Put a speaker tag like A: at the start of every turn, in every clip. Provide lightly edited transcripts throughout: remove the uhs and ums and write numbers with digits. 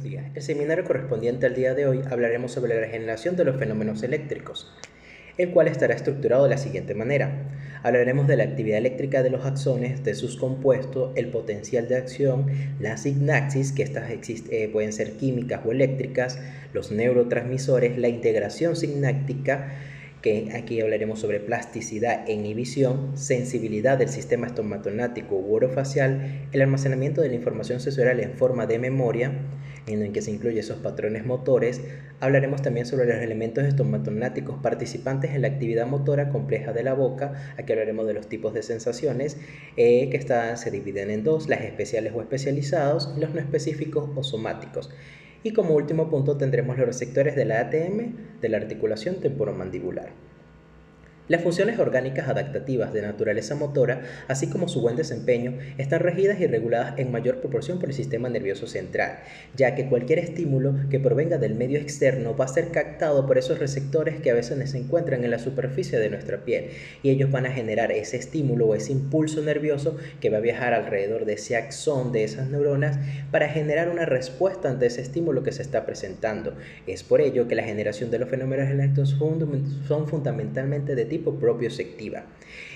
A: días. El seminario correspondiente al día de hoy hablaremos sobre la generación de los fenómenos eléctricos, el cual estará estructurado de la siguiente manera. Hablaremos de la actividad eléctrica de los axones, de sus compuestos, el potencial de acción, las sinapsis, que estas pueden ser químicas o eléctricas, los neurotransmisores, la integración sináptica, que aquí hablaremos sobre plasticidad e inhibición, sensibilidad del sistema estomatognático u orofacial, el almacenamiento de la información sensorial en forma de memoria, en el que se incluyen esos patrones motores. Hablaremos también sobre los elementos estomatognáticos participantes en la actividad motora compleja de la boca. Aquí hablaremos de los tipos de sensaciones se dividen en dos: las especiales o especializados y los no específicos o somáticos. Y como último punto tendremos los receptores de la ATM de la articulación temporomandibular. Las funciones orgánicas adaptativas de naturaleza motora, así como su buen desempeño, están regidas y reguladas en mayor proporción por el sistema nervioso central, ya que cualquier estímulo que provenga del medio externo va a ser captado por esos receptores que a veces se encuentran en la superficie de nuestra piel, y ellos van a generar ese estímulo o ese impulso nervioso que va a viajar alrededor de ese axón, de esas neuronas, para generar una respuesta ante ese estímulo que se está presentando. Es por ello que la generación de los fenómenos eléctricos son fundamentalmente de tipo propioceptiva,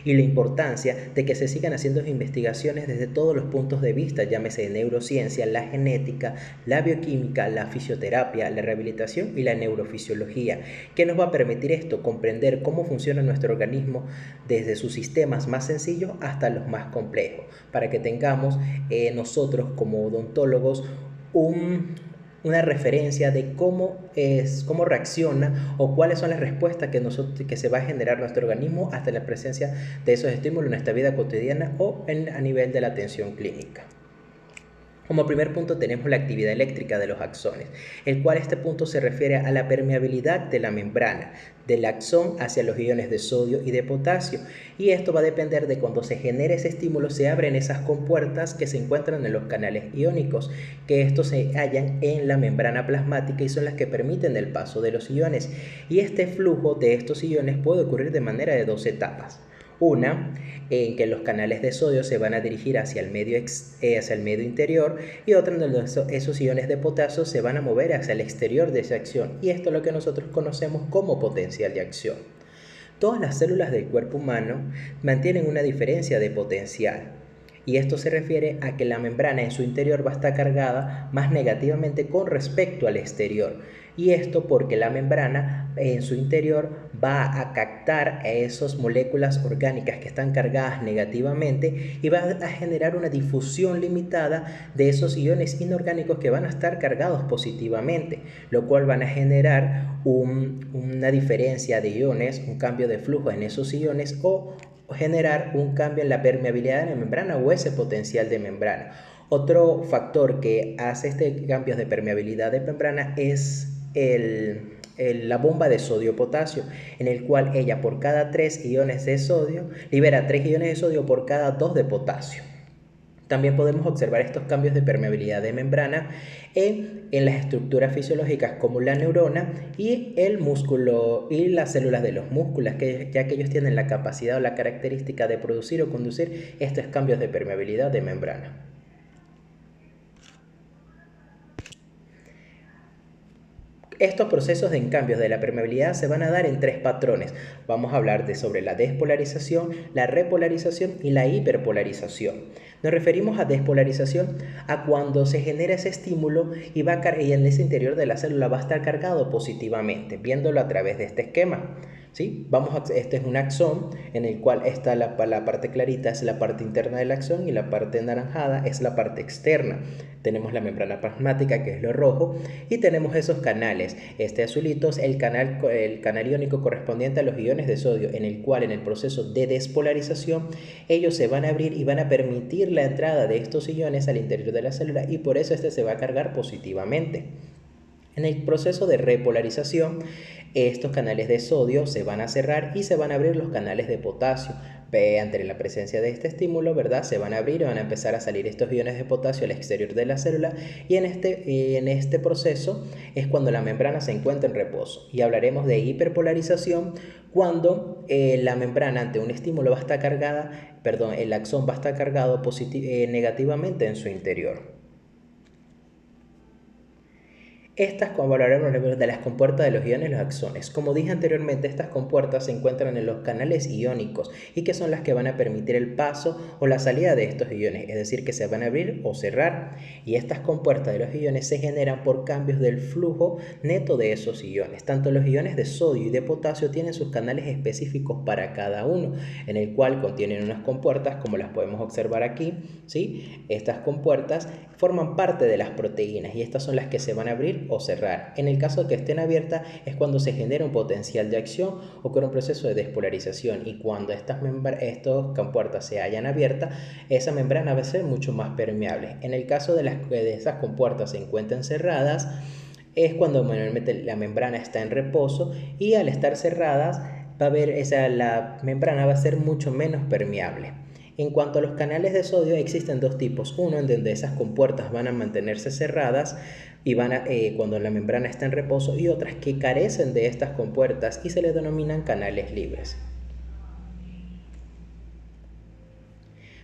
A: y la importancia de que se sigan haciendo investigaciones desde todos los puntos de vista, llámese neurociencia, la genética, la bioquímica, la fisioterapia, la rehabilitación y la neurofisiología. ¿Qué nos va a permitir esto? Comprender cómo funciona nuestro organismo desde sus sistemas más sencillos hasta los más complejos, para que tengamos nosotros como odontólogos una referencia de cómo reacciona o cuáles son las respuestas que se va a generar nuestro organismo hasta la presencia de esos estímulos en nuestra vida cotidiana o a nivel de la atención clínica. Como primer punto tenemos la actividad eléctrica de los axones, el cual este punto se refiere a la permeabilidad de la membrana del axón hacia los iones de sodio y de potasio, y esto va a depender de cuando se genere ese estímulo, se abren esas compuertas que se encuentran en los canales iónicos, que estos se hallan en la membrana plasmática y son las que permiten el paso de los iones, y este flujo de estos iones puede ocurrir de manera de dos etapas. Una en que los canales de sodio se van a dirigir hacia el medio interior, y otra en donde esos iones de potasio se van a mover hacia el exterior de esa acción, y esto es lo que nosotros conocemos como potencial de acción. Todas las células del cuerpo humano mantienen una diferencia de potencial, y esto se refiere a que la membrana en su interior va a estar cargada más negativamente con respecto al exterior, y esto porque la membrana en su interior va a captar a esas moléculas orgánicas que están cargadas negativamente y va a generar una difusión limitada de esos iones inorgánicos que van a estar cargados positivamente, lo cual van a generar una diferencia de iones, un cambio de flujo en esos iones, o generar un cambio en la permeabilidad de la membrana o ese potencial de membrana. Otro factor que hace este cambio de permeabilidad de membrana es la bomba de sodio-potasio, en el cual ella por cada 3 iones de sodio libera 3 iones de sodio por cada 2 de potasio. También podemos observar estos cambios de permeabilidad de membrana en las estructuras fisiológicas como la neurona y el músculo y las células de los músculos, ya que ellos tienen la capacidad o la característica de producir o conducir estos cambios de permeabilidad de membrana. Estos procesos de cambios de la permeabilidad se van a dar en 3 patrones. Vamos a hablar sobre la despolarización, la repolarización y la hiperpolarización. Nos referimos a despolarización a cuando se genera ese estímulo y en ese interior de la célula va a estar cargado positivamente, viéndolo a través de este esquema. ¿Sí? Este es un axón en el cual está la parte clarita es la parte interna del axón y la parte anaranjada es la parte externa. Tenemos la membrana plasmática, que es lo rojo, y tenemos esos canales. Este azulito es el canal iónico correspondiente a los iones de sodio, en el cual en el proceso de despolarización ellos se van a abrir y van a permitir la entrada de estos iones al interior de la célula, y por eso este se va a cargar positivamente. En el proceso de repolarización, estos canales de sodio se van a cerrar y se van a abrir los canales de potasio. Ante la presencia de este estímulo, ¿verdad? Se van a abrir y van a empezar a salir estos iones de potasio al exterior de la célula, y en este proceso es cuando la membrana se encuentra en reposo. Y hablaremos de hiperpolarización cuando la membrana ante un estímulo va a estar cargada, el axón va a estar cargado negativamente en su interior. Estas, como hablaremos de las compuertas de los iones y los axones. Como dije anteriormente, estas compuertas se encuentran en los canales iónicos y que son las que van a permitir el paso o la salida de estos iones, es decir, que se van a abrir o cerrar. Y estas compuertas de los iones se generan por cambios del flujo neto de esos iones. Tanto los iones de sodio y de potasio tienen sus canales específicos para cada uno, en el cual contienen unas compuertas, como las podemos observar aquí, ¿sí? Estas compuertas forman parte de las proteínas y estas son las que se van a abrir o cerrar. En el caso de que estén abiertas es cuando se genera un potencial de acción, ocurre un proceso de despolarización, y cuando estas compuertas se hayan abiertas, esa membrana va a ser mucho más permeable. En el caso de esas compuertas se encuentren cerradas, es cuando manualmente la membrana está en reposo, y al estar cerradas la membrana va a ser mucho menos permeable. En cuanto a los canales de sodio, existen dos tipos. Uno en donde esas compuertas van a mantenerse cerradas y cuando la membrana está en reposo, y otras que carecen de estas compuertas y se les denominan canales libres.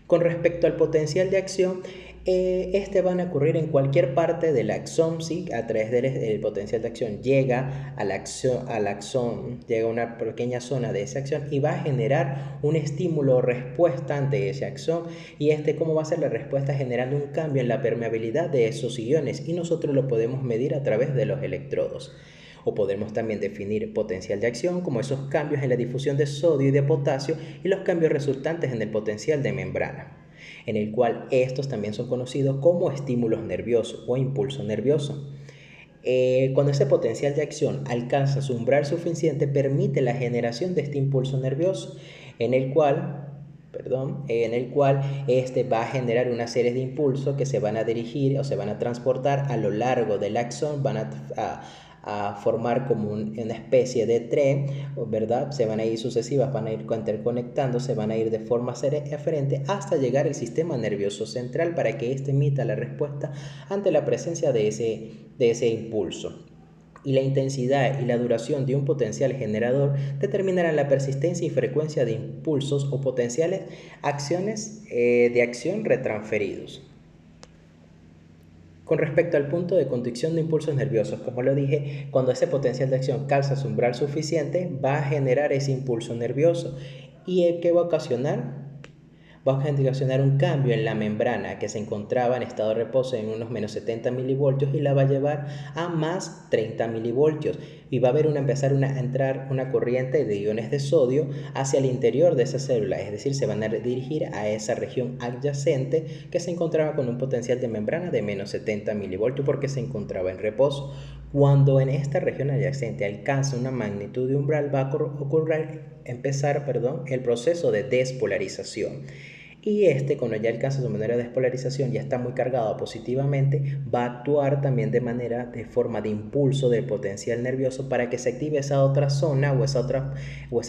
A: Con respecto al potencial de acción, este van a ocurrir en cualquier parte del axón, ¿sí? A través del potencial de acción llega al axón, llega a una pequeña zona de ese axón y va a generar un estímulo o respuesta ante ese axón. Y ¿cómo va a ser la respuesta? Generando un cambio en la permeabilidad de esos iones, y nosotros lo podemos medir a través de los electrodos. O podemos también definir potencial de acción como esos cambios en la difusión de sodio y de potasio y los cambios resultantes en el potencial de membrana, en el cual estos también son conocidos como estímulos nerviosos o impulso nervioso. Cuando ese potencial de acción alcanza su umbral suficiente, permite la generación de este impulso nervioso, en el cual este va a generar una serie de impulsos que se van a dirigir o se van a transportar a lo largo del axón, van a formar como una especie de tren, ¿verdad? Se van a ir sucesivas, van a ir interconectando, se van a ir de forma eferente hasta llegar al sistema nervioso central para que éste emita la respuesta ante la presencia de ese impulso. Y la intensidad y la duración de un potencial generador determinarán la persistencia y frecuencia de impulsos o potenciales de acción retransferidos. Con respecto al punto de conducción de impulsos nerviosos, como lo dije, cuando ese potencial de acción calza su umbral suficiente, va a generar ese impulso nervioso. ¿Y qué va a ocasionar? Va a ocasionar un cambio en la membrana que se encontraba en estado de reposo en unos menos 70 milivoltios, y la va a llevar a más 30 milivoltios, y va a entrar una corriente de iones de sodio hacia el interior de esa célula, es decir, se van a dirigir a esa región adyacente que se encontraba con un potencial de membrana de menos 70 milivoltios porque se encontraba en reposo. Cuando en esta región adyacente alcanza una magnitud de umbral, va a empezar el proceso de despolarización. Y cuando ya alcanza su manera de despolarización, ya está muy cargado positivamente, va a actuar también de forma de impulso del potencial nervioso para que se active esa otra zona o ese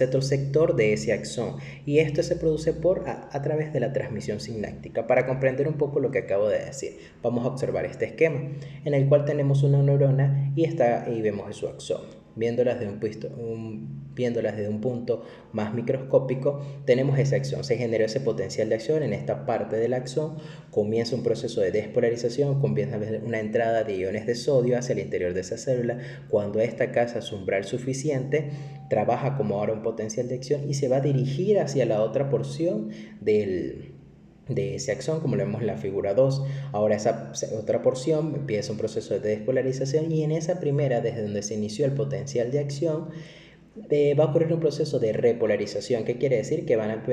A: otro sector de ese axón. Y esto se produce a través de la transmisión sináptica. Para comprender un poco lo que acabo de decir, vamos a observar este esquema en el cual tenemos una neurona y vemos su axón. Viéndolas desde un punto más microscópico, tenemos esa acción. Se generó ese potencial de acción en esta parte del axón, comienza un proceso de despolarización, comienza a haber una entrada de iones de sodio hacia el interior de esa célula. Cuando esta alcanza su umbral suficiente, trabaja como ahora un potencial de acción y se va a dirigir hacia la otra porción de ese axón, como lo vemos en la figura 2. Ahora esa otra porción empieza un proceso de despolarización, y en esa primera, desde donde se inició el potencial de acción, va a ocurrir un proceso de repolarización. ¿Qué quiere decir? Que van a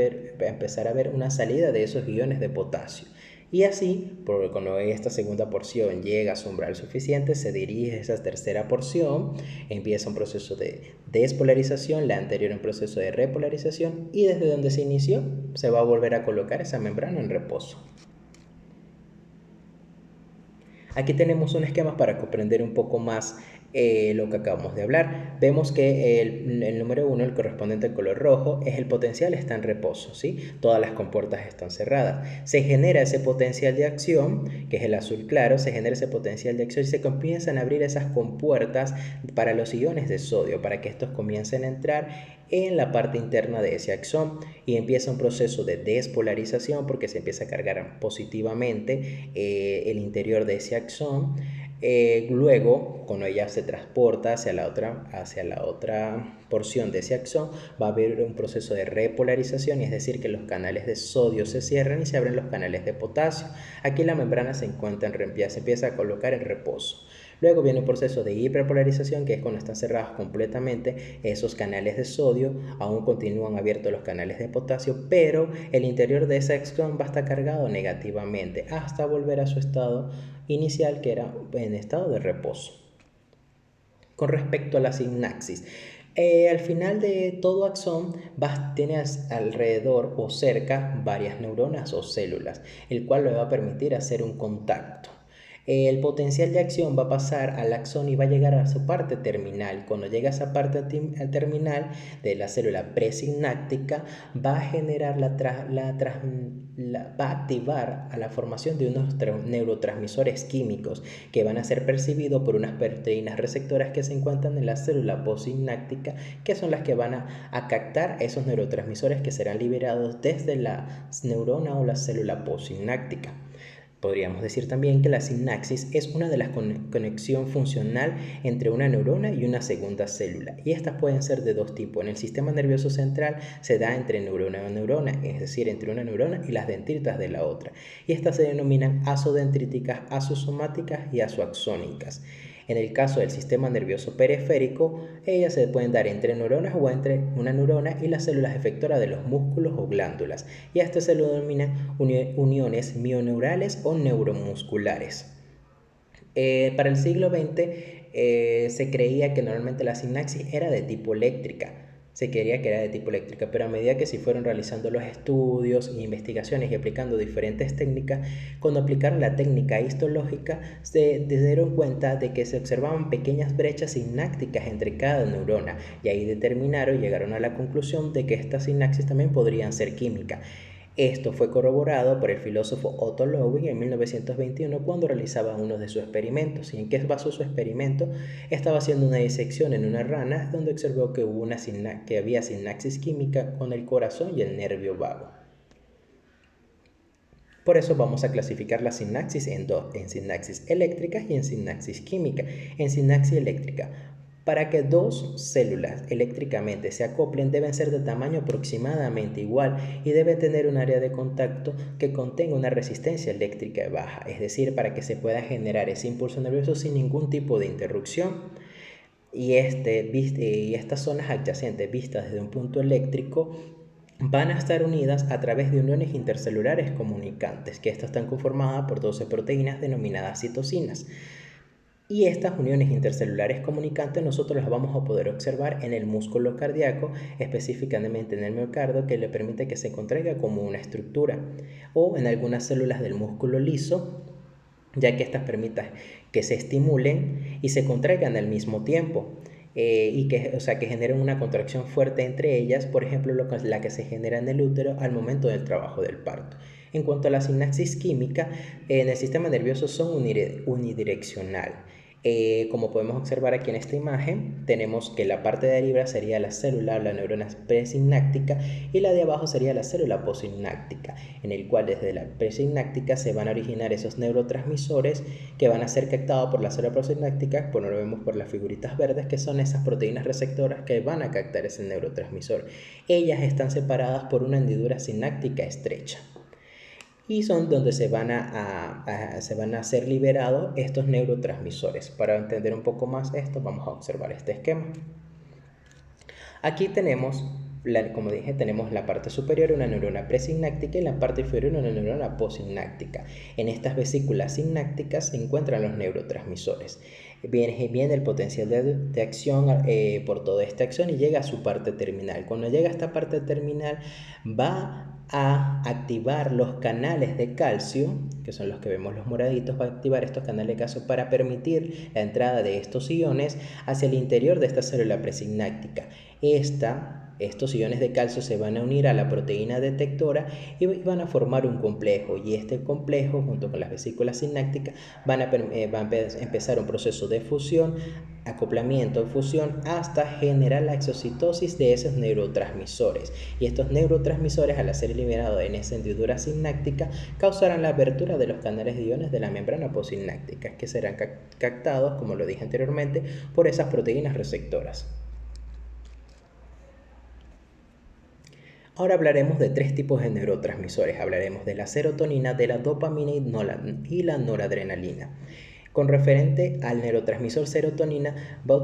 A: empezar a ver una salida de esos iones de potasio. Y así, cuando esta segunda porción llega a su umbral suficiente, se dirige a esa tercera porción, empieza un proceso de despolarización, la anterior un proceso de repolarización, y desde donde se inició se va a volver a colocar esa membrana en reposo. Aquí tenemos un esquema para comprender un poco más lo que acabamos de hablar. Vemos que el número 1, el correspondiente al color rojo, es el potencial, está en reposo, ¿sí? Todas las compuertas están cerradas. Se genera ese potencial de acción, que es el azul claro, se genera ese potencial de acción y se comienzan a abrir esas compuertas para los iones de sodio, para que estos comiencen a entrar en la parte interna de ese axón, y empieza un proceso de despolarización porque se empieza a cargar positivamente el interior de ese axón. Luego, cuando ella se transporta hacia la otra porción de ese axón, va a haber un proceso de repolarización, es decir, que los canales de sodio se cierran y se abren los canales de potasio. Aquí la membrana se empieza a colocar en reposo. Luego viene un proceso de hiperpolarización, que es cuando están cerrados completamente esos canales de sodio, aún continúan abiertos los canales de potasio, pero el interior de ese axón va a estar cargado negativamente hasta volver a su estado inicial, que era en estado de reposo. Con respecto a la sinapsis, al final de todo axón tienes alrededor o cerca varias neuronas o células, el cual le va a permitir hacer un contacto. El potencial de acción va a pasar al axón y va a llegar a su parte terminal. Cuando llega a esa parte terminal de la célula presináptica, va a generar va a activar a la formación de unos neurotransmisores químicos que van a ser percibidos por unas proteínas receptoras que se encuentran en la célula postsináptica, que son las que van a captar esos neurotransmisores que serán liberados desde la neurona o la célula postsináptica. Podríamos decir también que la sinapsis es una de las conexión funcional entre una neurona y una segunda célula, y estas pueden ser de dos tipos. En el sistema nervioso central se da entre neurona y neurona, es decir, entre una neurona y las dendritas de la otra, y estas se denominan asodendríticas, asosomáticas y asoaxónicas. En el caso del sistema nervioso periférico, ellas se pueden dar entre neuronas o entre una neurona y las células efectoras de los músculos o glándulas, y a estas se lo denominan uniones mioneurales o neuromusculares. Para el siglo XX se creía que normalmente la sinapsis era de tipo eléctrica. Se creía que era de tipo eléctrica, pero a medida que se fueron realizando los estudios e investigaciones y aplicando diferentes técnicas, cuando aplicaron la técnica histológica, se dieron cuenta de que se observaban pequeñas brechas sinápticas entre cada neurona, y ahí llegaron a la conclusión de que estas sinapsis también podrían ser químicas. Esto fue corroborado por el filósofo Otto Loewi en 1921 cuando realizaba uno de sus experimentos. ¿Y en qué basó su experimento? Estaba haciendo una disección en una rana donde observó que había sinapsis química con el corazón y el nervio vago. Por eso vamos a clasificar la sinapsis en dos, en sinapsis eléctrica y en sinapsis química. En sinapsis eléctrica, para que dos células eléctricamente se acoplen deben ser de tamaño aproximadamente igual y debe tener un área de contacto que contenga una resistencia eléctrica baja, es decir, para que se pueda generar ese impulso nervioso sin ningún tipo de interrupción. Y estas zonas adyacentes vistas desde un punto eléctrico van a estar unidas a través de uniones intercelulares comunicantes, que estas están conformadas por 12 proteínas denominadas citocinas. Y estas uniones intercelulares comunicantes nosotros las vamos a poder observar en el músculo cardíaco, específicamente en el miocardio, que le permite que se contraiga como una estructura, o en algunas células del músculo liso, ya que estas permitan que se estimulen y se contraigan al mismo tiempo. Que generen una contracción fuerte entre ellas, por ejemplo, la que se genera en el útero al momento del trabajo del parto. En cuanto a la sinapsis química, en el sistema nervioso son unidireccional. Como podemos observar aquí en esta imagen, tenemos que la parte de arriba sería la célula, la neurona presináptica, y la de abajo sería la célula postsináptica, en el cual desde la presináptica se van a originar esos neurotransmisores que van a ser captados por la célula postsináptica, pues lo vemos por las figuritas verdes, que son esas proteínas receptoras que van a captar ese neurotransmisor. Ellas están separadas por una hendidura sináptica estrecha, y son donde se van a ser liberados estos neurotransmisores. Para entender un poco más esto, vamos a observar este esquema. Aquí tenemos, como dije, tenemos la parte superior una neurona presináptica y la parte inferior una neurona postsináptica. En estas vesículas sinápticas se encuentran los neurotransmisores. Viene el potencial de acción por toda esta acción y llega a su parte terminal. Cuando llega a esta parte terminal va a activar los canales de calcio, que son los que vemos los moraditos, va a activar estos canales de calcio para permitir la entrada de estos iones hacia el interior de esta célula presináptica. Esta Estos iones de calcio se van a unir a la proteína detectora y van a formar un complejo, y este complejo junto con las vesículas sinápticas va a empezar un proceso de fusión, acoplamiento, fusión, hasta generar la exocitosis de esos neurotransmisores, y estos neurotransmisores, al ser liberados en esa hendidura sináptica, causarán la abertura de los canales de iones de la membrana postsináptica, que serán captados, como lo dije anteriormente, por esas proteínas receptoras. Ahora hablaremos de tres tipos de neurotransmisores. Hablaremos de la serotonina, de la dopamina y la noradrenalina. Con referente al neurotransmisor serotonina, va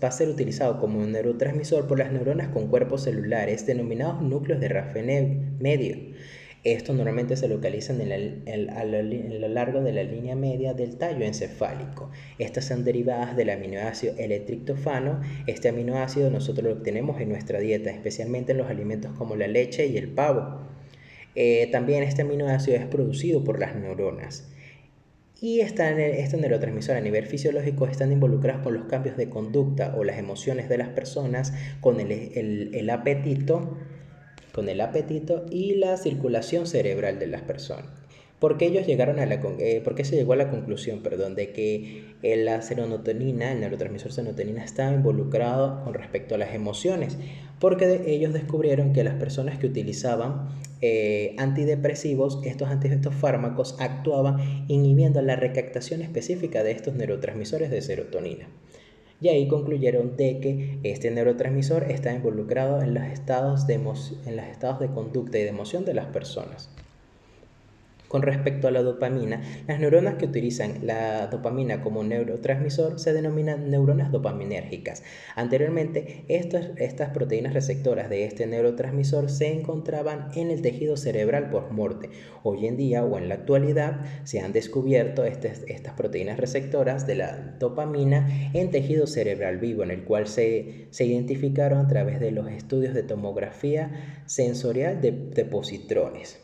A: a ser utilizado como un neurotransmisor por las neuronas con cuerpos celulares denominados núcleos de Raphène medio. Estos normalmente se localizan a lo largo de la línea media del tallo encefálico. Estas son derivadas del aminoácido L-triptófano. Este aminoácido nosotros lo obtenemos en nuestra dieta, especialmente en los alimentos como la leche y el pavo. También este aminoácido es producido por las neuronas. Y estos neurotransmisores a nivel fisiológico están involucrados con los cambios de conducta o las emociones de las personas, con el apetito y la circulación cerebral de las personas. ¿Por qué se llegó a la conclusión, de que la serotonina, el neurotransmisor serotonina, estaba involucrado con respecto a las emociones? Porque ellos descubrieron que las personas que utilizaban antidepresivos, estos fármacos actuaban inhibiendo la recaptación específica de estos neurotransmisores de serotonina. Y ahí concluyeron de que este neurotransmisor está involucrado en los estados de conducta y de emoción de las personas. Con respecto a la dopamina, las neuronas que utilizan la dopamina como neurotransmisor se denominan neuronas dopaminérgicas. Anteriormente, estas proteínas receptoras de este neurotransmisor se encontraban en el tejido cerebral post-morte. Hoy en día, o en la actualidad, se han descubierto estas proteínas receptoras de la dopamina en tejido cerebral vivo, en el cual se identificaron a través de los estudios de tomografía sensorial de positrones.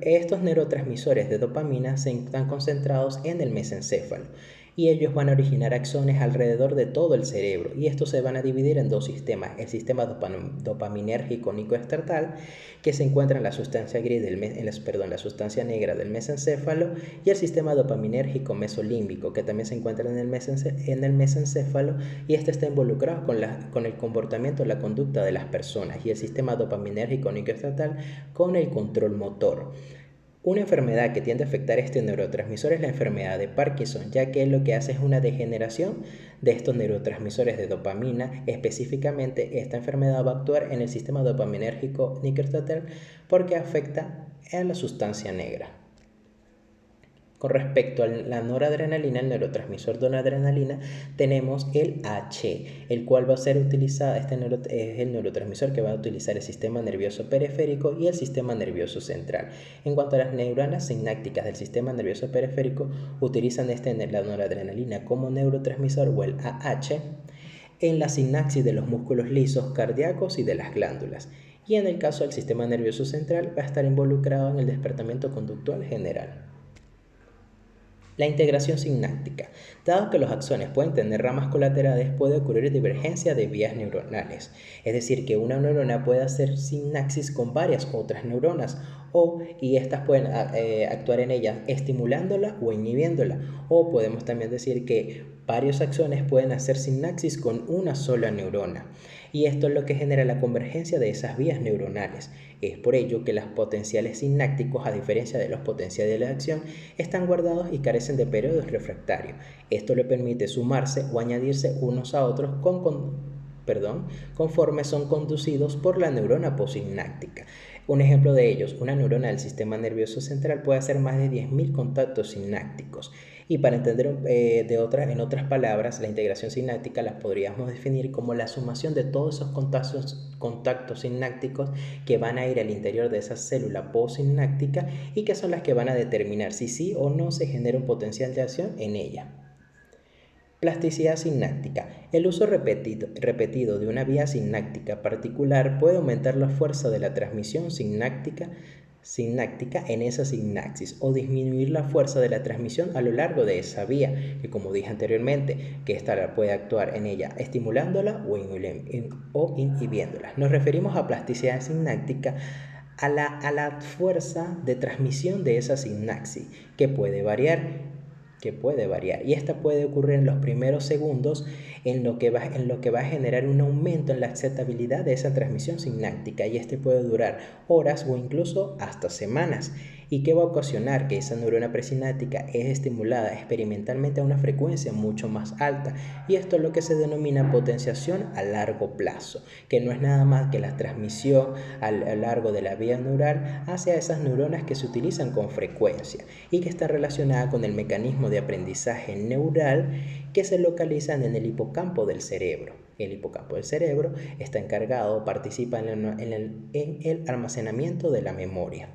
A: Estos neurotransmisores de dopamina se están concentrados en el mesencéfalo, y ellos van a originar axones alrededor de todo el cerebro, y estos se van a dividir en dos sistemas: el sistema dopaminérgico nicoestratal, que se encuentra en la sustancia la sustancia negra del mesencéfalo, y el sistema dopaminérgico mesolímbico, que también se encuentra en el mesencéfalo, y este está involucrado con el comportamiento, la conducta de las personas, y el sistema dopaminérgico nicoestratal con el control motor. Una enfermedad que tiende a afectar este neurotransmisor es la enfermedad de Parkinson, ya que lo que hace es una degeneración de estos neurotransmisores de dopamina. Específicamente, esta enfermedad va a actuar en el sistema dopaminérgico nicoestratal porque afecta a la sustancia negra. Con respecto a la noradrenalina, el neurotransmisor de noradrenalina, tenemos el H, el cual va a ser utilizado. Es el neurotransmisor que va a utilizar el sistema nervioso periférico y el sistema nervioso central. En cuanto a las neuronas sinápticas del sistema nervioso periférico, utilizan la noradrenalina como neurotransmisor, o el AH, en la sinapsis de los músculos lisos cardíacos y de las glándulas. Y en el caso del sistema nervioso central, va a estar involucrado en el despertamiento conductual general. La integración sináptica. Dado que los axones pueden tener ramas colaterales, puede ocurrir divergencia de vías neuronales. Es decir, que una neurona puede hacer sinapsis con varias otras neuronas, y estas pueden actuar en ella estimulándola o inhibiéndola. O podemos también decir que varios axones pueden hacer sinapsis con una sola neurona. Y esto es lo que genera la convergencia de esas vías neuronales. Es por ello que los potenciales sinápticos, a diferencia de los potenciales de acción, están guardados y carecen de periodos refractarios. Esto le permite sumarse o añadirse unos a otros conforme son conducidos por la neurona postsináptica. Un ejemplo de ellos: una neurona del sistema nervioso central puede hacer más de 10.000 contactos sinápticos. Y para entender en otras palabras, la integración sináptica la podríamos definir como la sumación de todos esos contactos sinápticos que van a ir al interior de esa célula postsináptica, y que son las que van a determinar si sí o no se genera un potencial de acción en ella. Plasticidad sináptica. El uso repetido de una vía sináptica particular puede aumentar la fuerza de la transmisión sináptica sináptica en esa sinapsis o disminuir la fuerza de la transmisión a lo largo de esa vía, que como dije anteriormente, que ésta puede actuar en ella estimulándola o inhibiéndola. Nos referimos a plasticidad sináptica a la fuerza de transmisión de esa sinapsis, que puede variar, y esta puede ocurrir en los primeros segundos, en lo que va a generar un aumento en la aceptabilidad de esa transmisión sináptica, y este puede durar horas o incluso hasta semanas, y que va a ocasionar que esa neurona presináptica es estimulada experimentalmente a una frecuencia mucho más alta, y esto es lo que se denomina potenciación a largo plazo, que no es nada más que la transmisión a lo largo de la vía neural hacia esas neuronas que se utilizan con frecuencia y que está relacionada con el mecanismo de aprendizaje neural que se localizan en el hipocampo del cerebro. El hipocampo del cerebro está encargado, participa en el almacenamiento de la memoria.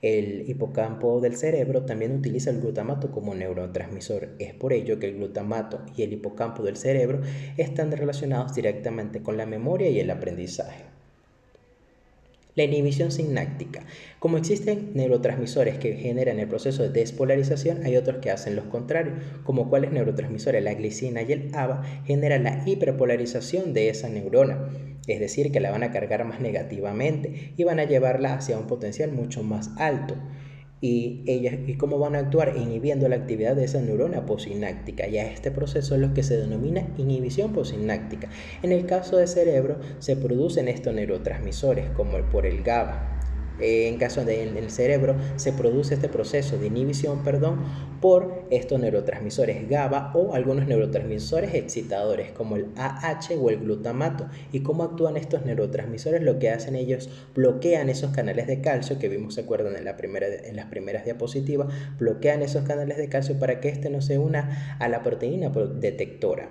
A: El hipocampo del cerebro también utiliza el glutamato como neurotransmisor. Es por ello que el glutamato y el hipocampo del cerebro están relacionados directamente con la memoria y el aprendizaje. La inhibición sináptica. Como existen neurotransmisores que generan el proceso de despolarización, hay otros que hacen lo contrario, como cuáles neurotransmisores, la glicina y el ABA, generan la hiperpolarización de esa neurona, es decir, que la van a cargar más negativamente y van a llevarla hacia un potencial mucho más alto. ¿Y cómo van a actuar? Inhibiendo la actividad de esa neurona posináptica, y a este proceso es lo que se denomina inhibición posináptica. En el caso del cerebro se producen estos neurotransmisores como por el GABA. En caso del cerebro se produce este proceso de inhibición, por estos neurotransmisores GABA o algunos neurotransmisores excitadores como el AH o el glutamato. ¿Y cómo actúan estos neurotransmisores? Lo que hacen ellos, bloquean esos canales de calcio que vimos, ¿se acuerdan? En las primeras diapositivas, bloquean esos canales de calcio para que éste no se una a la proteína detectora.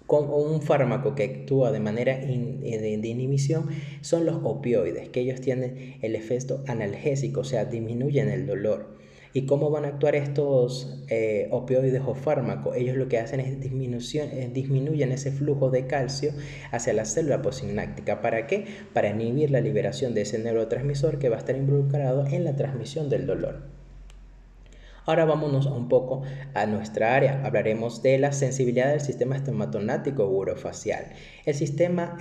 A: Con un fármaco que actúa de manera de inhibición son los opioides, que ellos tienen el efecto analgésico, o sea, disminuyen el dolor. ¿Y cómo van a actuar estos opioides o fármacos? Ellos lo que hacen es disminuyen ese flujo de calcio hacia la célula postsináptica. ¿Para qué? Para inhibir la liberación de ese neurotransmisor que va a estar involucrado en la transmisión del dolor. Ahora vámonos un poco a nuestra área. Hablaremos de la sensibilidad del sistema estomatognático o orofacial. El sistema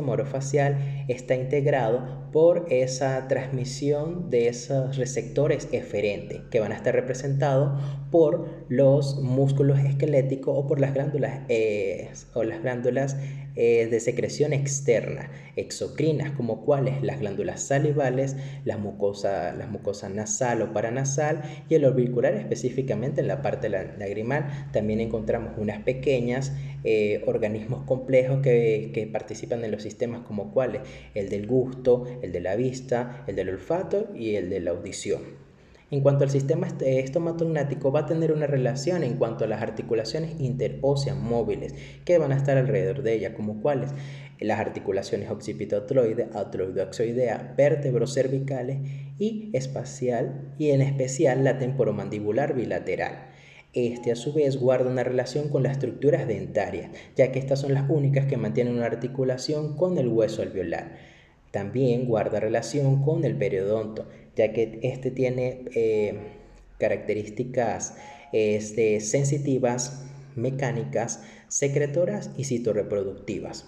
A: orofacial está integrado por esa transmisión de esos receptores eferentes que van a estar representados por los músculos esqueléticos o por las glándulas de secreción externa, exocrinas, como cuáles: las glándulas salivales, la mucosa nasal o paranasal y el orbicular, específicamente en la parte lagrimal. También encontramos unas pequeñas organismos complejos que participan en los sistemas, como cuáles: el del gusto, el de la vista, el del olfato y el de la audición. En cuanto al sistema estomatognático, va a tener una relación en cuanto a las articulaciones interóseas móviles que van a estar alrededor de ella, como cuáles: las articulaciones occipitotloide, atrioideoxoidea, vértebrocervicales y en especial la temporomandibular bilateral. Este a su vez guarda una relación con las estructuras dentarias, ya que estas son las únicas que mantienen una articulación con el hueso alveolar. También guarda relación con el periodonto, ya que este tiene características sensitivas, mecánicas, secretoras y citorreproductivas.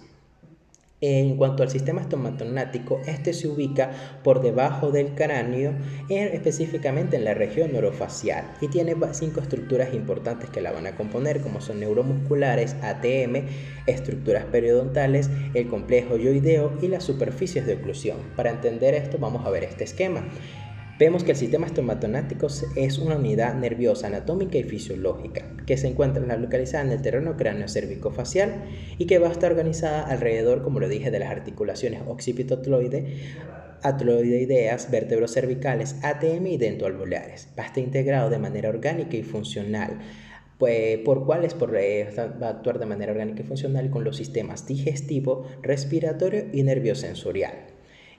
A: En cuanto al sistema estomatognático, este se ubica por debajo del cráneo, específicamente en la región orofacial, y tiene 5 estructuras importantes que la van a componer, como son neuromusculares, ATM, estructuras periodontales, el complejo yoideo y las superficies de oclusión. Para entender esto, vamos a ver este esquema. Vemos que el sistema estomatognático es una unidad nerviosa, anatómica y fisiológica que se encuentra localizada en el terreno cráneo-cervicofacial y que va a estar organizada alrededor, como lo dije, de las articulaciones occipitotloide, atrioideas, vértebrocervicales, ATM y dentoalveolares. Va a estar integrado de manera orgánica y funcional. Va a actuar de manera orgánica y funcional con los sistemas digestivo, respiratorio y nerviosensorial.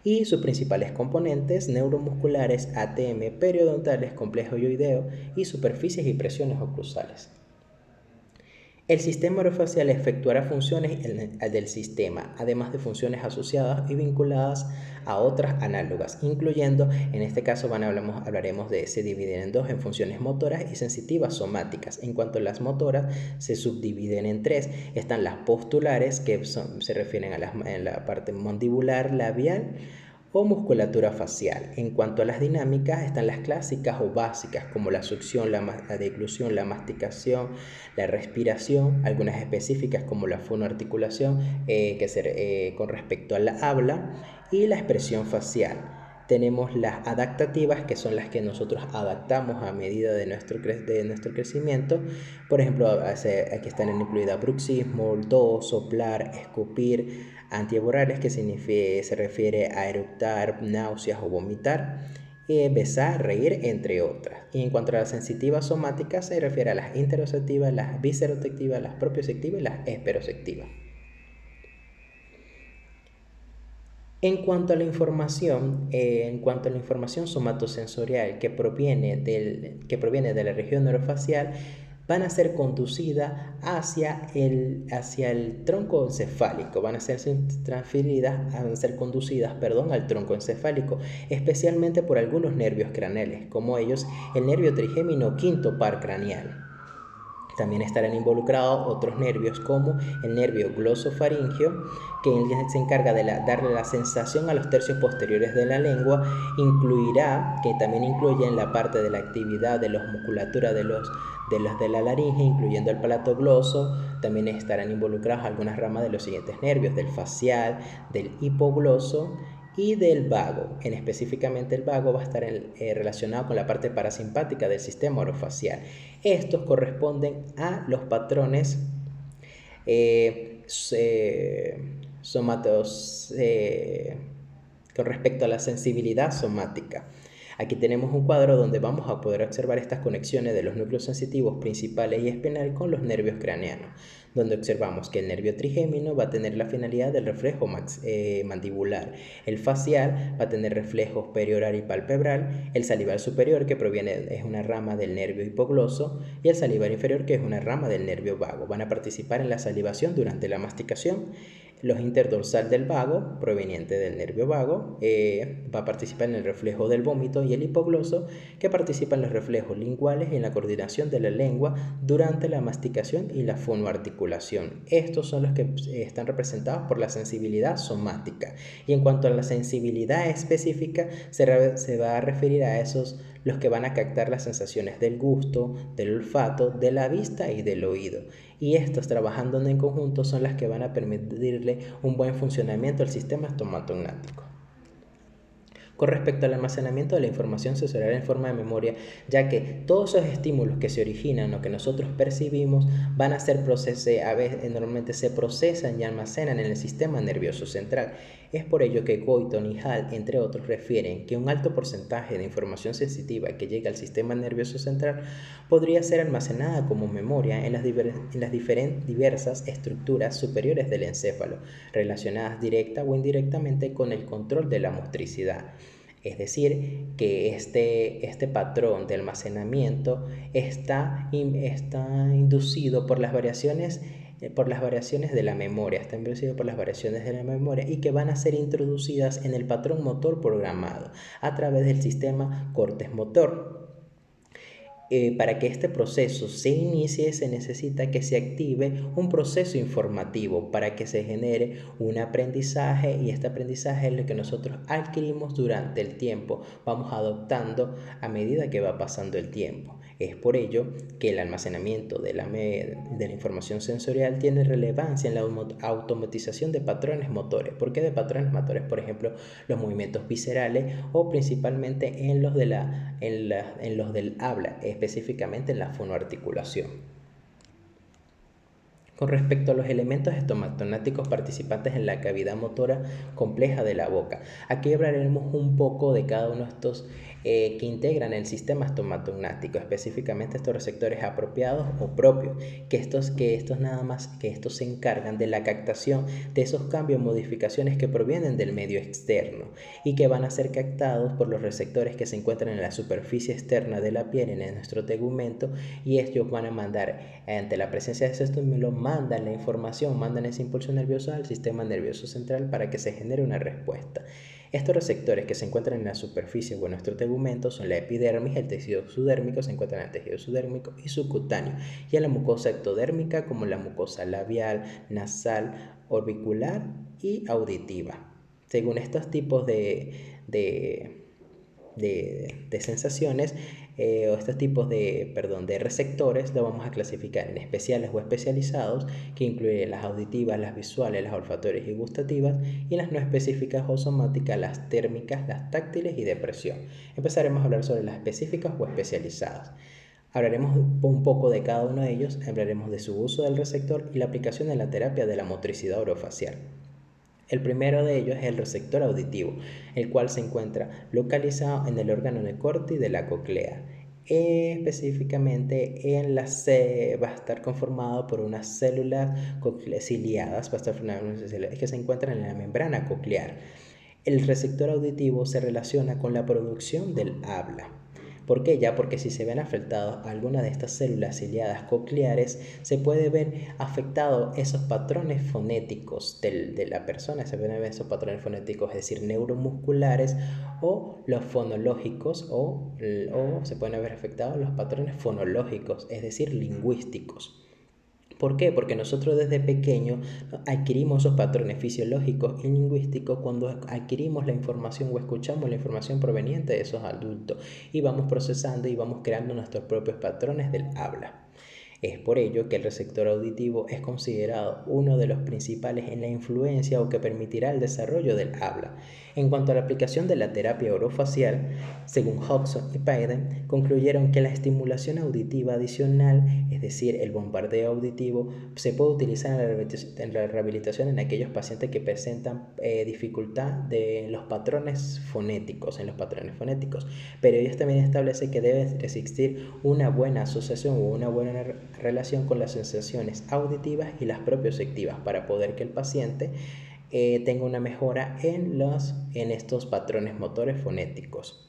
A: Y sus principales componentes: neuromusculares, ATM, periodontales, complejo yoideo y superficies y presiones oclusales. El sistema orofacial efectuará funciones del sistema, además de funciones asociadas y vinculadas a otras análogas, incluyendo, en este caso hablaremos de, se dividen en dos, en funciones motoras y sensitivas somáticas. En cuanto a las motoras, se subdividen en tres. Están las postulares, que se refieren a la parte mandibular, labial o musculatura facial. En cuanto a las dinámicas, están las clásicas o básicas, como la succión, la deglución, la masticación, la respiración, algunas específicas como la fonoarticulación, con respecto a la habla, y la expresión facial. Tenemos las adaptativas, que son las que nosotros adaptamos a medida de nuestro crecimiento. Por ejemplo, aquí están incluidas bruxismo, tos, soplar, escupir, antieborales, que se refiere a eructar, náuseas o vomitar, besar, reír, entre otras. Y en cuanto a las sensitivas somáticas, se refiere a las interoceptivas, las viscerotectivas, las propioceptivas y las esperoceptivas. En cuanto a la información, somatosensorial que proviene de la región orofacial, van a ser conducidas hacia el tronco encefálico, van a ser conducidas al tronco encefálico, especialmente por algunos nervios craneales, como ellos el nervio trigémino quinto par craneal. También estarán involucrados otros nervios como el nervio glosofaringeo, que se encarga de darle la sensación a los tercios posteriores de la lengua. Que también incluye en la parte de la actividad de la musculatura de la laringe, incluyendo el palato gloso. También estarán involucrados algunas ramas de los siguientes nervios: del facial, del hipogloso y del vago. Específicamente el vago va a estar relacionado con la parte parasimpática del sistema orofacial. Estos corresponden a los patrones somatos con respecto a la sensibilidad somática. Aquí tenemos un cuadro donde vamos a poder observar estas conexiones de los núcleos sensitivos principales y espinal con los nervios craneanos, donde observamos que el nervio trigémino va a tener la finalidad del reflejo mandibular, el facial va a tener reflejos perioral y palpebral, el salival superior, que es una rama del nervio hipogloso, y el salival inferior, que es una rama del nervio vago. Van a participar en la salivación durante la masticación. Los interdorsal del vago, proveniente del nervio vago, va a participar en el reflejo del vómito, y el hipogloso, que participa en los reflejos linguales y en la coordinación de la lengua durante la masticación y la fonoarticulación. Estos son los que están representados por la sensibilidad somática. Y en cuanto a la sensibilidad específica, se va a referir a esos los que van a captar las sensaciones del gusto, del olfato, de la vista y del oído. Y estos, trabajando en conjunto, son las que van a permitirle un buen funcionamiento al sistema estomatognático. Con respecto al almacenamiento de la información sensorial en forma de memoria, ya que todos esos estímulos que se originan o que nosotros percibimos van a ser normalmente se procesan y almacenan en el sistema nervioso central. Es por ello que Goitom y Hall, entre otros, refieren que un alto porcentaje de información sensitiva que llega al sistema nervioso central podría ser almacenada como memoria en las diversas estructuras superiores del encéfalo, relacionadas directa o indirectamente con el control de la motricidad. Es decir, que este patrón de almacenamiento está inducido por las variaciones de la memoria, y que van a ser introducidas en el patrón motor programado a través del sistema cortes motor. Para que este proceso se inicie, se necesita que se active un proceso informativo para que se genere un aprendizaje, y este aprendizaje es lo que nosotros adquirimos durante el tiempo, vamos adoptando a medida que va pasando el tiempo. Es por ello que el almacenamiento de la información sensorial tiene relevancia en la automatización de patrones motores. ¿Por qué de patrones motores? Por ejemplo, los movimientos viscerales, o principalmente en los del habla, específicamente en la fonoarticulación. Con respecto a los elementos estomatognáticos participantes en la cavidad motora compleja de la boca, aquí hablaremos un poco de cada uno de estos que integran el sistema estomatognático, específicamente estos receptores apropiados o propios, que estos se encargan de la captación de esos cambios o modificaciones que provienen del medio externo y que van a ser captados por los receptores que se encuentran en la superficie externa de la piel, en nuestro tegumento, y ellos van a mandar, ante la presencia de ese estímulo, mandan la información, mandan ese impulso nervioso al sistema nervioso central para que se genere una respuesta. Estos receptores que se encuentran en la superficie o en nuestro tegumento son la epidermis, el tejido subdérmico, se encuentra en el tejido subdérmico y subcutáneo, y en la mucosa ectodérmica como la mucosa labial, nasal, orbicular y auditiva. Según estos tipos de sensaciones o estos tipos de receptores, lo vamos a clasificar en especiales o especializados, que incluyen las auditivas, las visuales, las olfatorias y gustativas, y las no específicas o somáticas, las térmicas, las táctiles y de presión. Empezaremos a hablar sobre las específicas o especializadas. Hablaremos un poco de cada uno de ellos, hablaremos de su uso del receptor y la aplicación en la terapia de la motricidad orofacial. El primero de ellos es el receptor auditivo, el cual se encuentra localizado en el órgano necórtico de la cóclea. Específicamente va a estar conformado por unas células ciliadas, va a estar formado por unas células que se encuentran en la membrana coclear. El receptor auditivo se relaciona con la producción del habla. ¿Por qué? Ya porque si se ven afectados alguna de estas células ciliadas cocleares, se puede ver afectados esos patrones fonéticos de la persona, se pueden ver esos patrones fonéticos, es decir, neuromusculares, o los fonológicos, o se pueden ver afectados los patrones fonológicos, es decir, lingüísticos. ¿Por qué? Porque nosotros desde pequeños adquirimos esos patrones fisiológicos y lingüísticos cuando adquirimos la información o escuchamos la información proveniente de esos adultos, y vamos procesando y vamos creando nuestros propios patrones del habla. Es por ello que el receptor auditivo es considerado uno de los principales en la influencia o que permitirá el desarrollo del habla. En cuanto a la aplicación de la terapia orofacial, según Hodgson y Payden, concluyeron que la estimulación auditiva adicional, es decir, el bombardeo auditivo, se puede utilizar en la rehabilitación en aquellos pacientes que presentan dificultad de los patrones fonéticos, pero ellos también establecen que debe existir una buena asociación o una buena relación con las sensaciones auditivas y las propioceptivas para poder que el paciente tenga una mejora en estos patrones motores fonéticos.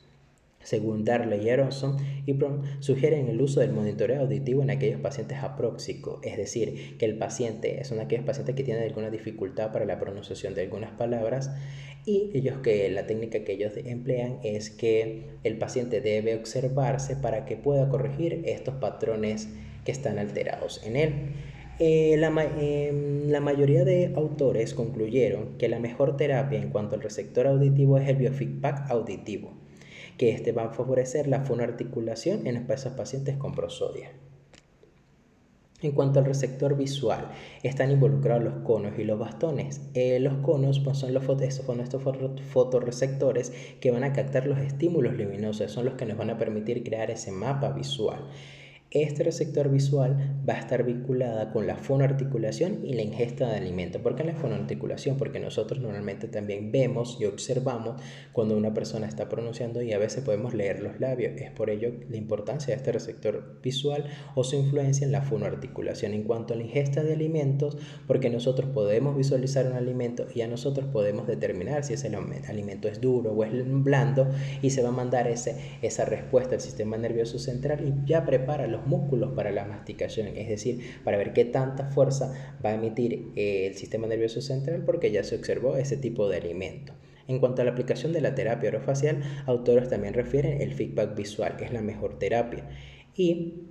A: Según Darley, Aronson y Brown, sugieren el uso del monitoreo auditivo en aquellos pacientes apróxicos, es decir, que el paciente son aquellos pacientes que tienen alguna dificultad para la pronunciación de algunas palabras, y la técnica que ellos emplean es que el paciente debe observarse para que pueda corregir estos patrones que están alterados en él. La mayoría de autores concluyeron que la mejor terapia en cuanto al receptor auditivo es el biofeedback auditivo, que este va a favorecer la fonoarticulación en esos pacientes con prosodia. En cuanto al receptor visual, están involucrados los conos y los bastones. Los conos son estos fotorreceptores que van a captar los estímulos luminosos, son los que nos van a permitir crear ese mapa visual. Este receptor visual va a estar vinculada con la fonoarticulación y la ingesta de alimento. ¿Por qué la fonoarticulación? Porque nosotros normalmente también vemos y observamos cuando una persona está pronunciando y a veces podemos leer los labios. Es por ello la importancia de este receptor visual o su influencia en la fonoarticulación. En cuanto a la ingesta de alimentos, porque nosotros podemos visualizar un alimento y a nosotros podemos determinar si ese alimento es duro o es blando, y se va a mandar esa respuesta al sistema nervioso central y ya prepara los músculos para la masticación, es decir, para ver qué tanta fuerza va a emitir el sistema nervioso central, porque ya se observó ese tipo de alimento. En cuanto a la aplicación de la terapia orofacial, autores también refieren el feedback visual, que es la mejor terapia, y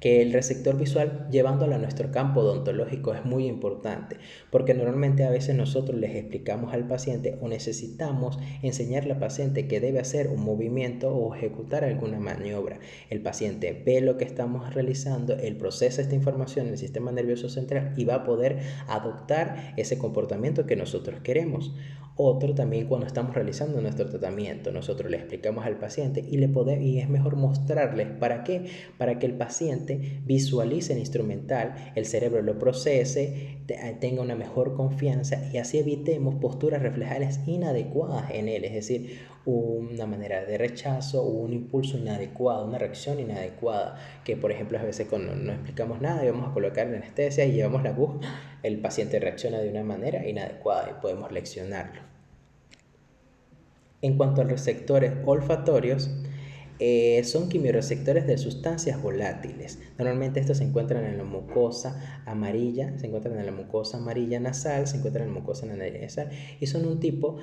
A: que el receptor visual llevándolo a nuestro campo odontológico es muy importante, porque normalmente a veces nosotros les explicamos al paciente o necesitamos enseñarle al paciente que debe hacer un movimiento o ejecutar alguna maniobra. El paciente ve lo que estamos realizando, él procesa esta información en el sistema nervioso central y va a poder adoptar ese comportamiento que nosotros queremos. Otro también, cuando estamos realizando nuestro tratamiento, nosotros le explicamos al paciente y es mejor mostrarles para qué, para que el paciente paciente visualice el instrumental, el cerebro lo procese, tenga una mejor confianza y así evitemos posturas reflejales inadecuadas en él, es decir, una manera de rechazo o un impulso inadecuado, una reacción inadecuada, que por ejemplo a veces cuando no explicamos nada y vamos a colocar la anestesia y llevamos la aguja, el paciente reacciona de una manera inadecuada y podemos leccionarlo. En cuanto a los receptores olfatorios, son quimiorreceptores de sustancias volátiles. Normalmente estos se encuentran en la mucosa amarilla, se encuentran en la mucosa amarilla nasal, se encuentran en la mucosa nasal y son un tipo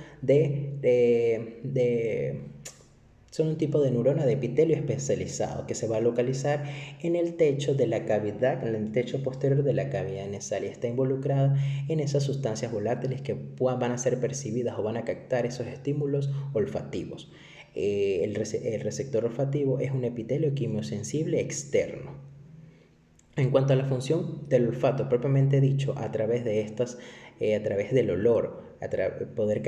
A: son un tipo de neurona de epitelio especializado que se va a localizar en el techo de la cavidad, en el techo posterior de la cavidad nasal y está involucrada en esas sustancias volátiles que van a ser percibidas o van a captar esos estímulos olfativos. El receptor olfativo es un epitelio quimiosensible externo. En cuanto a la función del olfato propiamente dicho, a través del olor, poder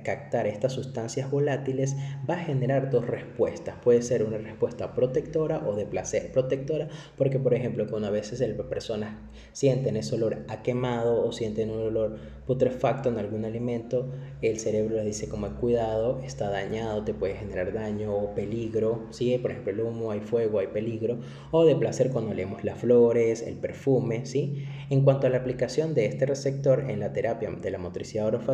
A: captar estas sustancias volátiles, va a generar dos respuestas. Puede ser una respuesta protectora o de placer. Protectora porque, por ejemplo, cuando a veces las personas sienten ese olor a quemado o sienten un olor putrefacto en algún alimento, el cerebro les dice como cuidado, está dañado, te puede generar daño o peligro, ¿sí? Por ejemplo, el humo, hay fuego, hay peligro. O de placer cuando leemos las flores, el perfume, ¿sí? En cuanto a la aplicación de este receptor en la terapia de la motricidad orofacial,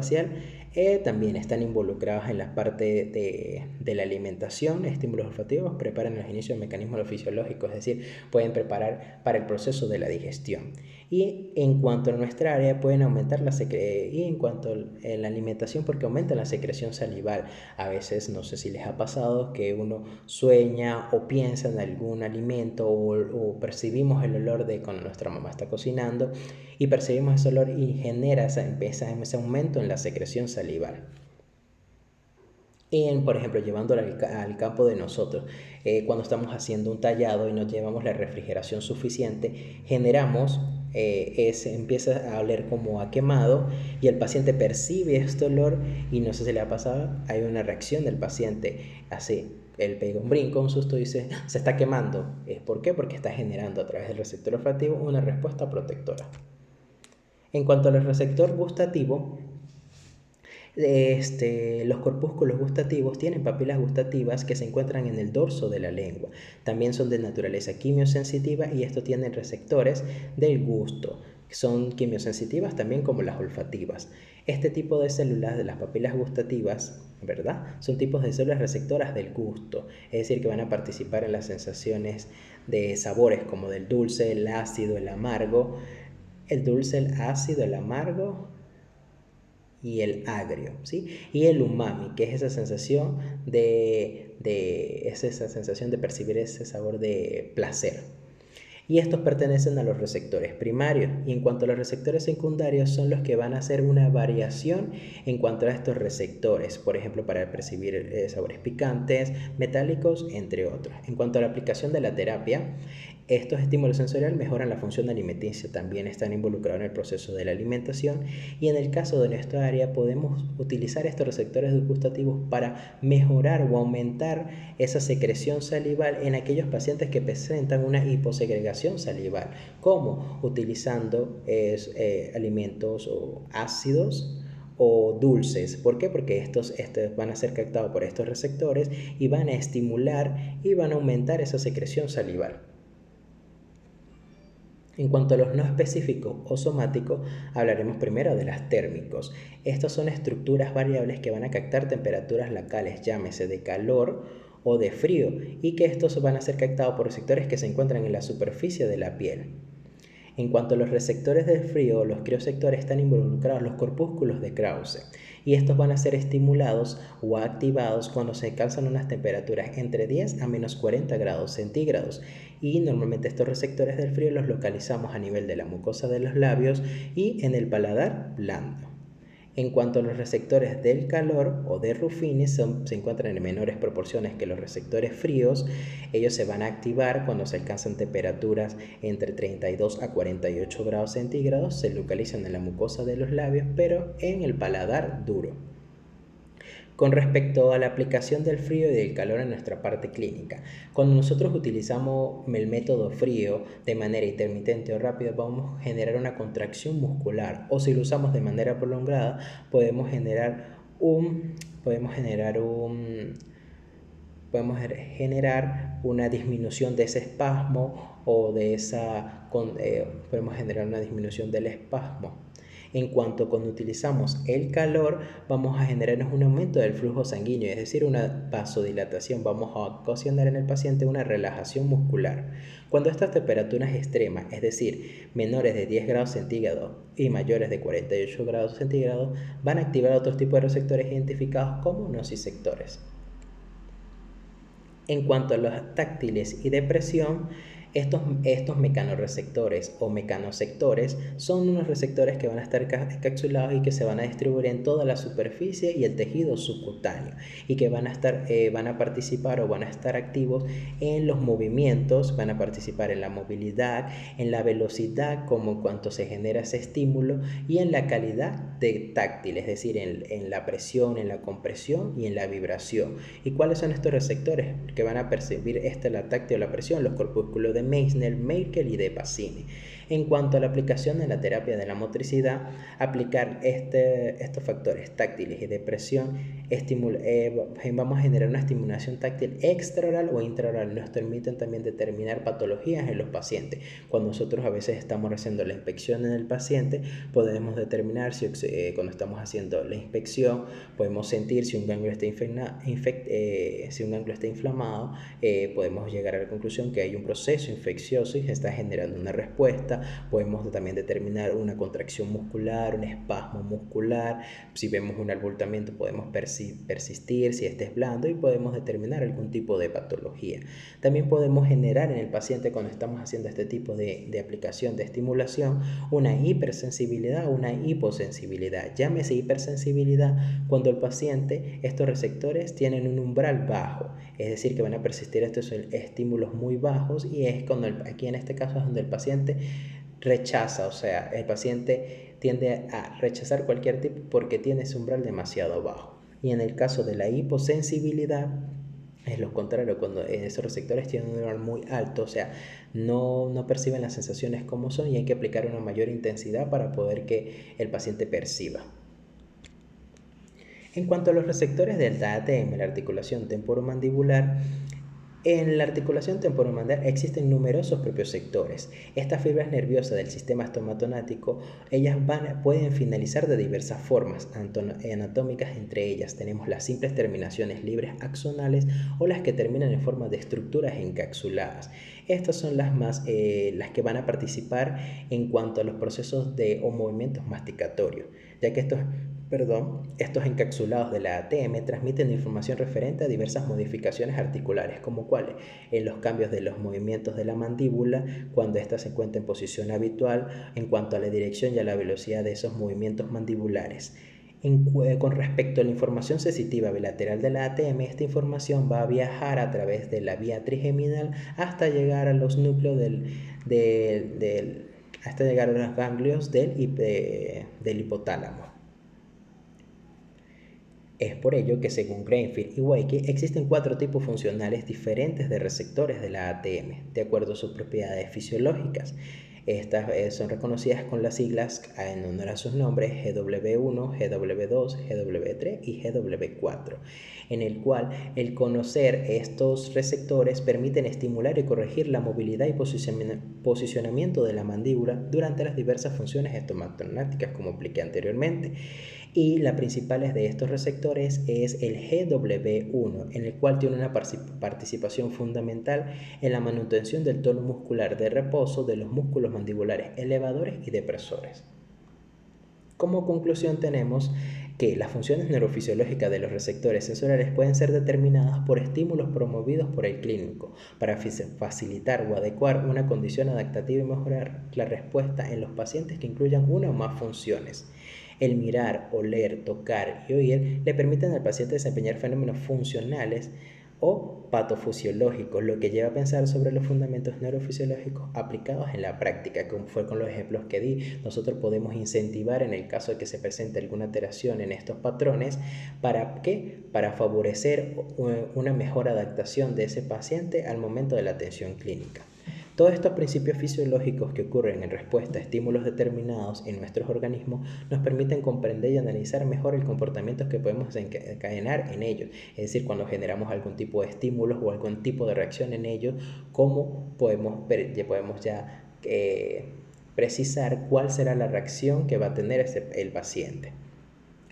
A: también están involucrados en la parte de la alimentación. Estímulos olfativos preparan los inicios de mecanismos fisiológicos, es decir, pueden preparar para el proceso de la digestión. Y en cuanto a nuestra área, pueden aumentar y en cuanto a la alimentación, porque aumentan la secreción salival. A veces, no sé si les ha pasado que uno sueña o piensa en algún alimento o percibimos el olor de cuando nuestra mamá está cocinando y percibimos ese olor y genera ese aumento en la secreción salival. Por ejemplo, llevándolo al campo de nosotros, cuando estamos haciendo un tallado y no llevamos la refrigeración suficiente, generamos, empieza a oler como a quemado y el paciente percibe este olor y no sé si le ha pasado, hay una reacción del paciente así. Él pega un brinco, un susto y dice, se está quemando. ¿Por qué? Porque está generando a través del receptor olfativo una respuesta protectora. En cuanto al receptor gustativo, los corpúsculos gustativos tienen papilas gustativas que se encuentran en el dorso de la lengua. También son de naturaleza quimiosensitiva y estos tienen receptores del gusto. Son quimiosensitivas también como las olfativas. Este tipo de células de las papilas gustativas, ¿verdad? Son tipos de células receptoras del gusto, es decir, que van a participar en las sensaciones de sabores como del dulce, el ácido, el amargo. El dulce, el ácido, el amargo y el agrio, ¿sí? Y el umami, que es esa sensación esa sensación de percibir ese sabor de placer. Y estos pertenecen a los receptores primarios. Y en cuanto a los receptores secundarios, son los que van a hacer una variación en cuanto a estos receptores, por ejemplo, para percibir sabores picantes, metálicos, entre otros. En cuanto a la aplicación de la terapia, estos estímulos sensoriales mejoran la función alimenticia, también están involucrados en el proceso de la alimentación y en el caso de nuestra área podemos utilizar estos receptores gustativos para mejorar o aumentar esa secreción salival en aquellos pacientes que presentan una hiposegregación salival, como utilizando alimentos ácidos o dulces. ¿Por qué? Porque estos van a ser captados por estos receptores y van a estimular y van a aumentar esa secreción salival. En cuanto a los no específicos o somáticos, hablaremos primero de los térmicos. Estas son estructuras variables que van a captar temperaturas locales, llámese de calor o de frío, y que estos van a ser captados por receptores que se encuentran en la superficie de la piel. En cuanto a los receptores del frío, los criosectores están involucrados los corpúsculos de Krause y estos van a ser estimulados o activados cuando se alcanzan unas temperaturas entre 10 a menos 40 grados centígrados y normalmente estos receptores del frío los localizamos a nivel de la mucosa de los labios y en el paladar blando. En cuanto a los receptores del calor o de Ruffini, se encuentran en menores proporciones que los receptores fríos. Ellos se van a activar cuando se alcanzan temperaturas entre 32 a 48 grados centígrados. Se localizan en la mucosa de los labios, pero en el paladar duro. Con respecto a la aplicación del frío y del calor en nuestra parte clínica, cuando nosotros utilizamos el método frío de manera intermitente o rápida, vamos a generar una contracción muscular, o si lo usamos de manera prolongada, podemos generar un, podemos generar una disminución de ese espasmo o podemos generar una disminución del espasmo. En cuanto cuando utilizamos el calor, vamos a generar un aumento del flujo sanguíneo, es decir, una vasodilatación. Vamos a ocasionar en el paciente una relajación muscular. Cuando estas temperaturas extremas, es decir, menores de 10 grados centígrados y mayores de 48 grados centígrados, van a activar otros tipos de receptores identificados como nociceptores. En cuanto a los táctiles y de presión, estos mecanorreceptores o mecanosectores son unos receptores que van a estar encapsulados y que se van a distribuir en toda la superficie y el tejido subcutáneo y que van a participar o van a estar activos en los movimientos, van a participar en la movilidad, en la velocidad como cuanto se genera ese estímulo y en la calidad de táctil, es decir, en la presión, en la compresión y en la vibración. ¿Y cuáles son estos receptores que van a percibir la táctil o la presión? Los corpúsculos de Meissner, Merkel y de Pacini. En cuanto a la aplicación de la terapia de la motricidad, aplicar estos factores táctiles y de presión vamos a generar una estimulación táctil extraoral o intraoral. Nos permiten también determinar patologías en los pacientes. Cuando nosotros a veces estamos haciendo la inspección en el paciente, podemos determinar cuando estamos haciendo la inspección, podemos sentir si un ganglio está inflamado, podemos llegar a la conclusión que hay un proceso infeccioso y se está generando una respuesta. Podemos también determinar una contracción muscular, un espasmo muscular. Si vemos un abultamiento, podemos persistir si este es blando y podemos determinar algún tipo de patología. También podemos generar en el paciente, cuando estamos haciendo este tipo de aplicación de estimulación, una hipersensibilidad o una hiposensibilidad. Llámese hipersensibilidad cuando el paciente, estos receptores tienen un umbral bajo, es decir, que van a persistir estos estímulos muy bajos, y es cuando aquí en este caso es donde el paciente rechaza, o sea, el paciente tiende a rechazar cualquier tipo porque tiene ese umbral demasiado bajo. Y en el caso de la hiposensibilidad es lo contrario, cuando esos receptores tienen un umbral muy alto, o sea, no perciben las sensaciones como son y hay que aplicar una mayor intensidad para poder que el paciente perciba. En cuanto a los receptores del ATM, la articulación temporomandibular, en la articulación temporomandibular existen numerosos propioceptores. Estas fibras nerviosas del sistema estomato-nático, pueden finalizar de diversas formas anatómicas. Entre ellas tenemos las simples terminaciones libres axonales o las que terminan en forma de estructuras encapsuladas. Estas son las que van a participar en cuanto a los procesos o movimientos masticatorios, ya que estos encapsulados de la ATM transmiten información referente a diversas modificaciones articulares, como cuáles, en los cambios de los movimientos de la mandíbula, cuando ésta se encuentra en posición habitual, en cuanto a la dirección y a la velocidad de esos movimientos mandibulares. Con respecto a la información sensitiva bilateral de la ATM, esta información va a viajar a través de la vía trigeminal hasta llegar a los núcleos hasta llegar a los ganglios del hipotálamo. Es por ello que, según Greenfield y Weiche, existen 4 tipos funcionales diferentes de receptores de la ATM, de acuerdo a sus propiedades fisiológicas. Estas son reconocidas con las siglas en honor a sus nombres GW1, GW2, GW3 y GW4, en el cual el conocer estos receptores permiten estimular y corregir la movilidad y posicionamiento de la mandíbula durante las diversas funciones estomatognáticas, como expliqué anteriormente. Y la principal de estos receptores es el GW1, en el cual tiene una participación fundamental en la manutención del tono muscular de reposo de los músculos mandibulares elevadores y depresores. Como conclusión tenemos que las funciones neurofisiológicas de los receptores sensoriales pueden ser determinadas por estímulos promovidos por el clínico para facilitar o adecuar una condición adaptativa y mejorar la respuesta en los pacientes que incluyan una o más funciones. El mirar, oler, tocar y oír le permiten al paciente desempeñar fenómenos funcionales o patofisiológicos, lo que lleva a pensar sobre los fundamentos neurofisiológicos aplicados en la práctica, como fue con los ejemplos que di. Nosotros podemos incentivar en el caso de que se presente alguna alteración en estos patrones, ¿para qué? Para favorecer una mejor adaptación de ese paciente al momento de la atención clínica. Todos estos principios fisiológicos que ocurren en respuesta a estímulos determinados en nuestros organismos nos permiten comprender y analizar mejor el comportamiento que podemos desencadenar en ellos. Es decir, cuando generamos algún tipo de estímulos o algún tipo de reacción en ellos, cómo podemos precisar cuál será la reacción que va a tener el paciente.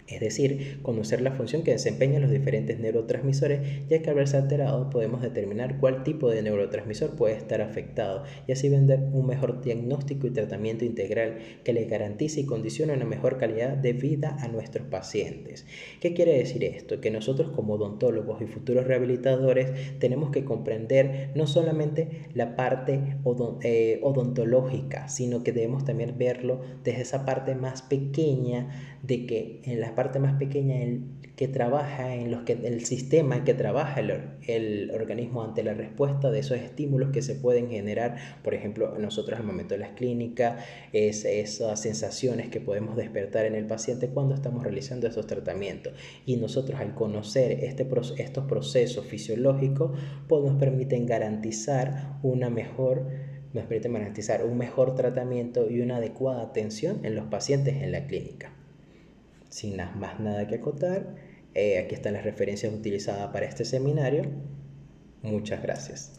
A: Es decir, conocer la función que desempeñan los diferentes neurotransmisores, ya que al verse alterados podemos determinar cuál tipo de neurotransmisor puede estar afectado y así brindar un mejor diagnóstico y tratamiento integral que les garantice y condicione una mejor calidad de vida a nuestros pacientes. ¿Qué quiere decir esto? Que nosotros como odontólogos y futuros rehabilitadores tenemos que comprender no solamente la parte odontológica, sino que debemos también verlo desde esa parte más pequeña, de que en la parte más pequeña que trabaja, el sistema que trabaja el organismo ante la respuesta de esos estímulos que se pueden generar, por ejemplo, nosotros al momento de las clínicas, esas sensaciones que podemos despertar en el paciente cuando estamos realizando esos tratamientos. Y nosotros al conocer estos procesos fisiológicos, pues nos permiten garantizar un mejor tratamiento y una adecuada atención en los pacientes en la clínica. Sin más nada que acotar, aquí están las referencias utilizadas para este seminario. Muchas gracias.